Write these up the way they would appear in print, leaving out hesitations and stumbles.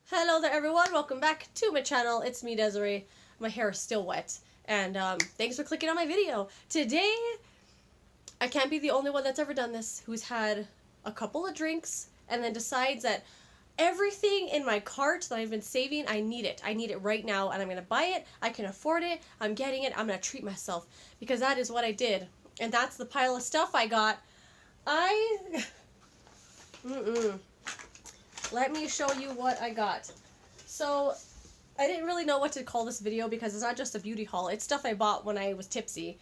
Hello there everyone, welcome back to my channel. It's me, Desiree. My hair is still wet, and thanks for clicking on my video. Today, I can't be the only one that's ever done this, who's had a couple of drinks, and then decides that everything in my cart that I've been saving, I need it. I need it right now, and I'm going to buy it. I can afford it. I'm getting it. I'm going to treat myself, because that is what I did. And that's the pile of stuff I got. Let me show you what I got. So, I didn't really know what to call this video because it's not just a beauty haul. It's stuff I bought when I was tipsy.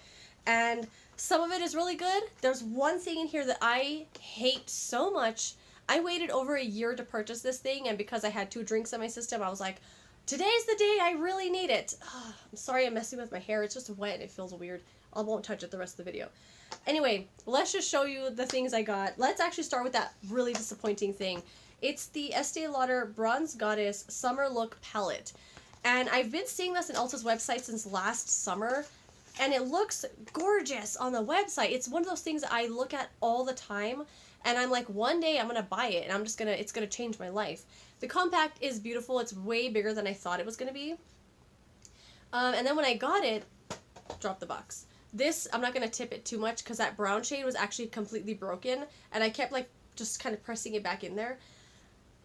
And some of it is really good. There's one thing in here that I hate so much. I waited over a year to purchase this thing, and because I had 2 drinks in my system, I was like, today's the day I really need it. I'm sorry I'm messing with my hair. It's just wet and it feels weird. I won't touch it the rest of the video. Anyway, let's just show you the things I got. Let's actually start with that really disappointing thing. It's the Estee Lauder Bronze Goddess Summer Look Palette. And I've been seeing this on Ulta's website since last summer, and it looks gorgeous on the website. It's one of those things that I look at all the time, and I'm like, one day I'm going to buy it, and it's going to change my life. The compact is beautiful. It's way bigger than I thought it was going to be. And then when I got it, drop the box. This, I'm not going to tip it too much because that brown shade was actually completely broken, and I kept like just kind of pressing it back in there.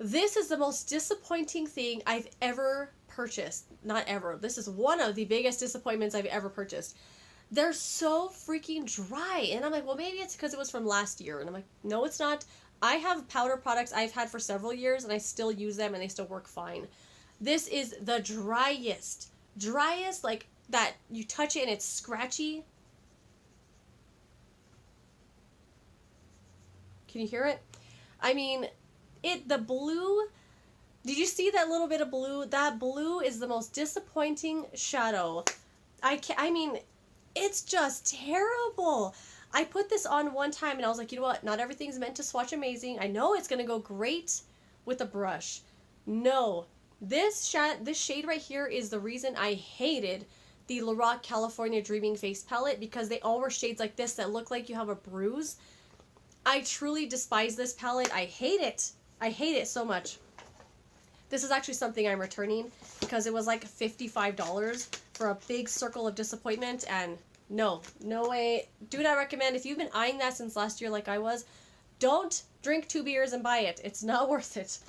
This is the most disappointing thing I've ever purchased. Not ever. This is one of the biggest disappointments I've ever purchased. They're so freaking dry. And I'm like, well, maybe it's because it was from last year. And I'm like, no, it's not. I have powder products I've had for several years, and I still use them, and they still work fine. This is the driest. Driest, like, that you touch it and it's scratchy. Can you hear it? I mean, the blue, did you see that little bit of blue? That blue is the most disappointing shadow. I mean, it's just terrible. I put this on one time and I was like, you know what? Not everything's meant to swatch amazing. I know it's going to go great with a brush. No. This shade right here is the reason I hated the Lorac California Dreaming Face Palette, because they all were shades like this that look like you have a bruise. I truly despise this palette. I hate it. I hate it so much. This is actually something I'm returning because it was like $55 for a big circle of disappointment, and no way. Do not recommend. If you've been eyeing that since last year like I was, don't drink 2 beers and buy it. It's not worth it.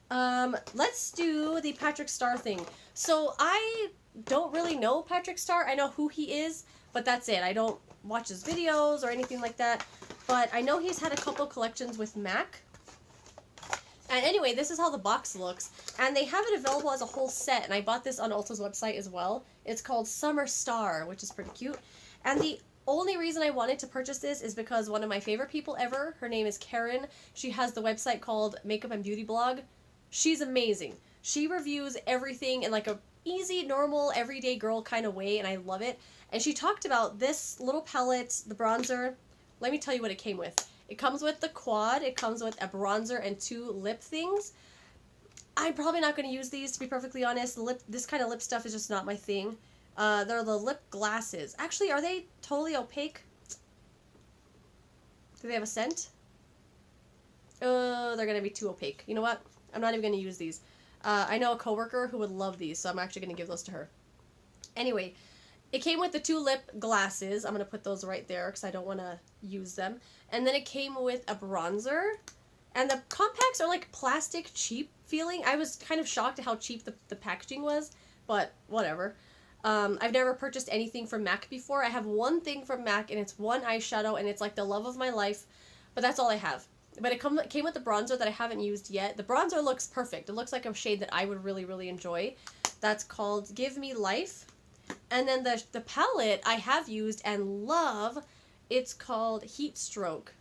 Let's do the Patrick Star thing. So I don't really know Patrick Star. I know who he is, but that's it. I don't watch his videos or anything like that. But I know he's had a couple collections with MAC. And anyway, this is how the box looks. And they have it available as a whole set. And I bought this on Ulta's website as well. It's called Summer Star, which is pretty cute. And the only reason I wanted to purchase this is because one of my favorite people ever, her name is Karen. She has the website called Makeup and Beauty Blog. She's amazing. She reviews everything in like a easy, normal, everyday girl kind of way. And I love it. And she talked about this little palette, the bronzer. Let me tell you what it came with. It comes with the quad, it comes with a bronzer and 2 lip things. I'm probably not going to use these, to be perfectly honest. This kind of lip stuff is just not my thing. They're the lip glasses. Actually, are they totally opaque? Do they have a scent? They're going to be too opaque. You know what? I'm not even going to use these. I know a coworker who would love these, so I'm actually going to give those to her. Anyway, it came with the 2 lip glasses. I'm going to put those right there because I don't want to use them. And then it came with a bronzer. And the compacts are like plastic cheap feeling. I was kind of shocked at how cheap the packaging was, but whatever. I've never purchased anything from MAC before. I have one thing from MAC, and it's one eyeshadow, and it's like the love of my life. But that's all I have. But it came with the bronzer that I haven't used yet. The bronzer looks perfect. It looks like a shade that I would really, really enjoy. That's called Give Me Life. And then the palette I have used and love, it's called Heat Stroke.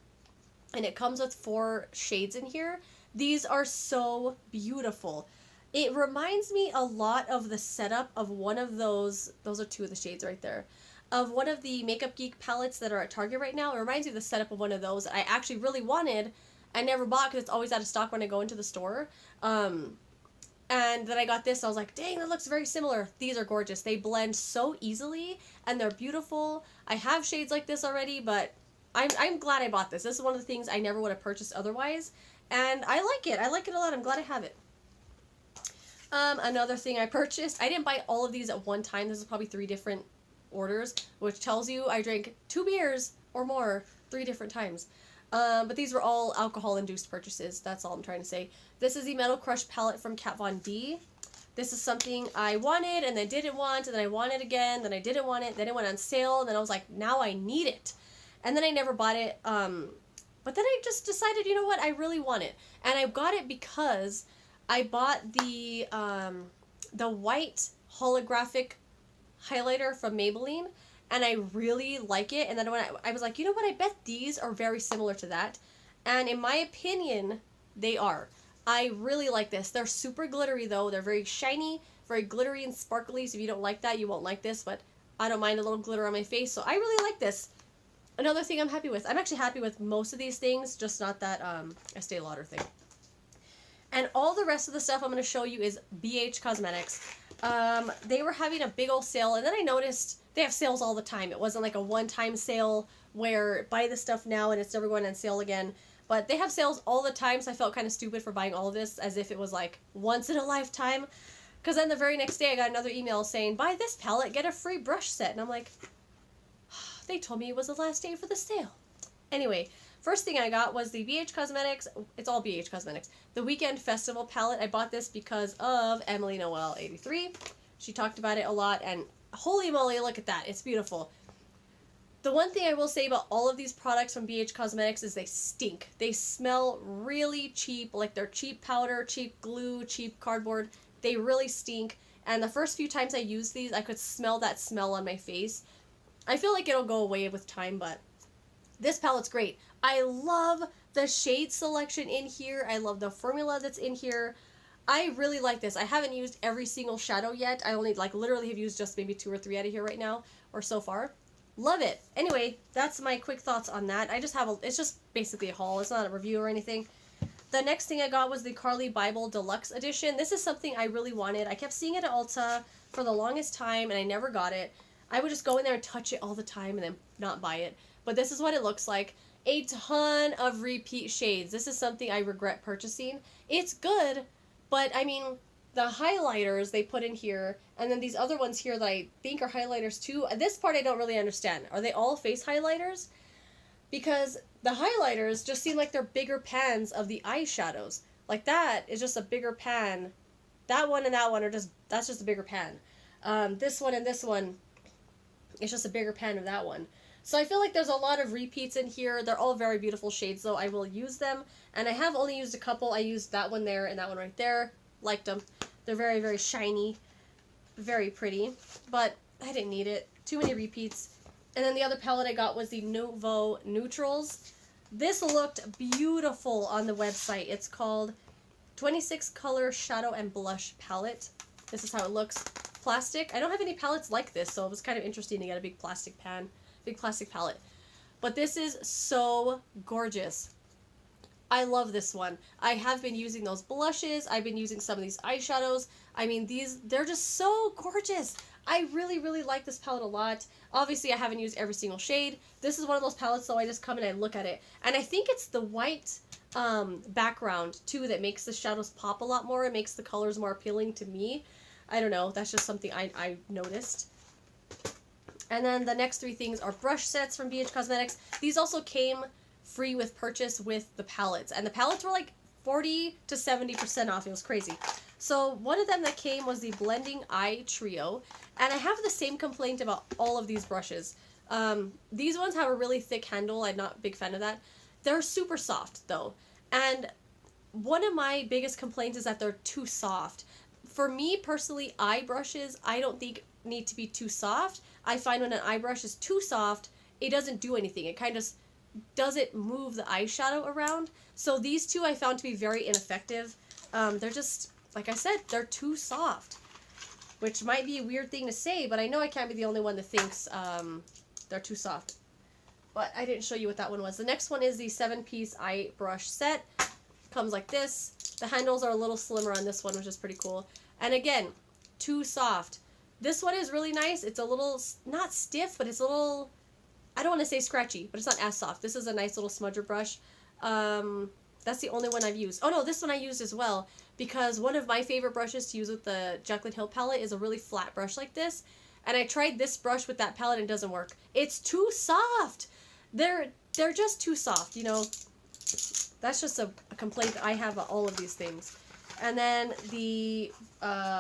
And it comes with 4 shades in here. These are so beautiful. It reminds me a lot of the setup of one of those are 2 of the shades right there, of one of the Makeup Geek palettes that are at Target right now. It reminds me of the setup of one of those that I actually really wanted. I never bought because it's always out of stock when I go into the store. And then I got this, I was like, dang, that looks very similar. These are gorgeous. They blend so easily, and they're beautiful. I have shades like this already, but I'm glad I bought this. This is one of the things I never would have purchased otherwise, and I like it. I like it a lot. I'm glad I have it. Another thing I purchased, I didn't buy all of these at one time. This is probably 3 different orders, which tells you I drank 2 beers or more 3 different times. But these were all alcohol-induced purchases. That's all I'm trying to say. This is the Metal Crush palette from Kat Von D. This is something I wanted and then didn't want, and then I wanted again, then I didn't want it, then it went on sale, and then I was like, now I need it. And then I never bought it. But then I just decided, you know what, I really want it. And I got it because I bought the white holographic highlighter from Maybelline, and I really like it. And then when I was like, you know what, I bet these are very similar to that. And in my opinion, they are. I really like this. They're super glittery though. They're very shiny, very glittery and sparkly. So if you don't like that, you won't like this, but I don't mind a little glitter on my face. So I really like this. Another thing I'm happy with. I'm actually happy with most of these things, just not that Estee Lauder thing. And all the rest of the stuff I'm going to show you is BH Cosmetics. They were having a big old sale, and then I noticed they have sales all the time. It wasn't like a one-time sale where buy the stuff now and it's never going on sale again. But they have sales all the time, so I felt kind of stupid for buying all of this as if it was like once in a lifetime. Because then the very next day I got another email saying, buy this palette, get a free brush set. And I'm like, they told me it was the last day for the sale. Anyway, first thing I got was the BH Cosmetics. It's all BH Cosmetics. The Weekend Festival palette. I bought this because of Emily Noel 83. She talked about it a lot, and holy moly, look at that. It's beautiful. The one thing I will say about all of these products from BH Cosmetics is they stink. They smell really cheap, like they're cheap powder, cheap glue, cheap cardboard. They really stink. And the first few times I used these, I could smell that smell on my face. I feel like it'll go away with time, but this palette's great. I love the shade selection in here. I love the formula that's in here. I really like this. I haven't used every single shadow yet. I only literally have used just maybe 2 or 3 out of here right now, or so far. Love it. Anyway, that's my quick thoughts on that. I just have it's just basically a haul. It's not a review or anything. The next thing I got was the Carli Bybel Deluxe Edition. This is something I really wanted. I kept seeing it at Ulta for the longest time, and I never got it. I would just go in there and touch it all the time and then not buy it. But this is what it looks like. A ton of repeat shades. This is something I regret purchasing. It's good, but I mean, the highlighters they put in here, and then these other ones here that I think are highlighters too. This part I don't really understand. Are they all face highlighters? Because the highlighters just seem like they're bigger pans of the eyeshadows. Like that is just a bigger pan. That one and that one are that's just a bigger pan. This one and this one, it's just a bigger pan of that one. So I feel like there's a lot of repeats in here. They're all very beautiful shades though. I will use them. And I have only used a couple. I used that one there and that one right there. Liked them. They're very, very shiny. Very pretty. But I didn't need it. Too many repeats. And then the other palette I got was the Novo Neutrals. This looked beautiful on the website. It's called 26 Color Shadow and Blush Palette. This is how it looks. Plastic. I don't have any palettes like this, so it was kind of interesting to get a big plastic palette. But this is so gorgeous. I love this one. I have been using those blushes. I've been using some of these eyeshadows. I mean, they're just so gorgeous. I really, really like this palette a lot. Obviously, I haven't used every single shade. This is one of those palettes, so I just come and I look at it. And I think it's the white background, too, that makes the shadows pop a lot more. It makes the colors more appealing to me. I don't know. That's just something I noticed. And then the next 3 things are brush sets from BH Cosmetics. These also came free with purchase with the palettes. And the palettes were like 40 to 70% off. It was crazy. So one of them that came was the Blending Eye Trio. And I have the same complaint about all of these brushes. These ones have a really thick handle. I'm not a big fan of that. They're super soft though. And one of my biggest complaints is that they're too soft. For me personally, eye brushes, I don't think need to be too soft. I find when an eye brush is too soft, it doesn't do anything. It kind of doesn't move the eyeshadow around. So these two I found to be very ineffective. They're just, like I said, they're too soft. Which might be a weird thing to say, but I know I can't be the only one that thinks they're too soft. But I didn't show you what that one was. The next one is the 7-piece eye brush set. Comes like this. The handles are a little slimmer on this one, which is pretty cool. And again, too soft. This one is really nice. It's a little, not stiff, but it's a little, I don't want to say scratchy, but it's not as soft. This is a nice little smudger brush. That's the only one I've used. Oh no, this one I used as well, because one of my favorite brushes to use with the Jaclyn Hill palette is a really flat brush like this. And I tried this brush with that palette and it doesn't work. It's too soft. They're just too soft, you know. That's just a complaint that I have about all of these things. And then the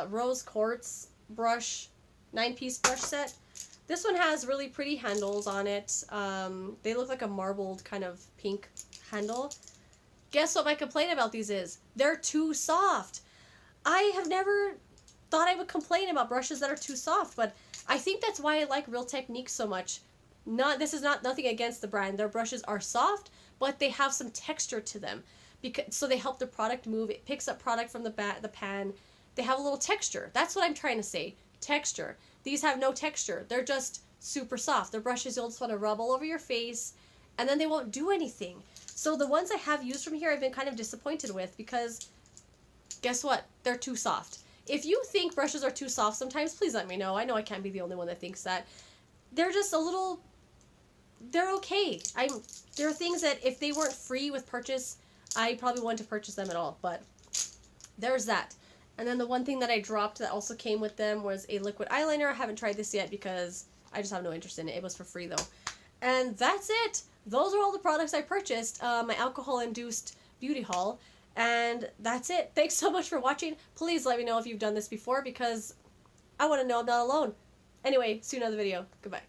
Rose Quartz brush, 9-piece brush set. This one has really pretty handles on it. They look like a marbled kind of pink handle. Guess what my complaint about these is? They're too soft. I have never thought I would complain about brushes that are too soft, but I think that's why I like Real Technique so much. This is nothing against the brand. Their brushes are soft, but they have some texture to them. So they help the product move. It picks up product from the pan. They have a little texture. That's what I'm trying to say. Texture. These have no texture. They're just super soft. They're brushes you'll just want to rub all over your face, and then they won't do anything. So the ones I have used from here I've been kind of disappointed with, because guess what? They're too soft. If you think brushes are too soft sometimes, please let me know. I know I can't be the only one that thinks that. They're just a little... They're okay. There are things that if they weren't free with purchase, I probably wouldn't have purchased them at all. But there's that. And then the one thing that I dropped that also came with them was a liquid eyeliner. I haven't tried this yet because I just have no interest in it. It was for free though. And that's it. Those are all the products I purchased. My alcohol-induced beauty haul. And that's it. Thanks so much for watching. Please let me know if you've done this before, because I want to know I'm not alone. Anyway, see you in another video. Goodbye.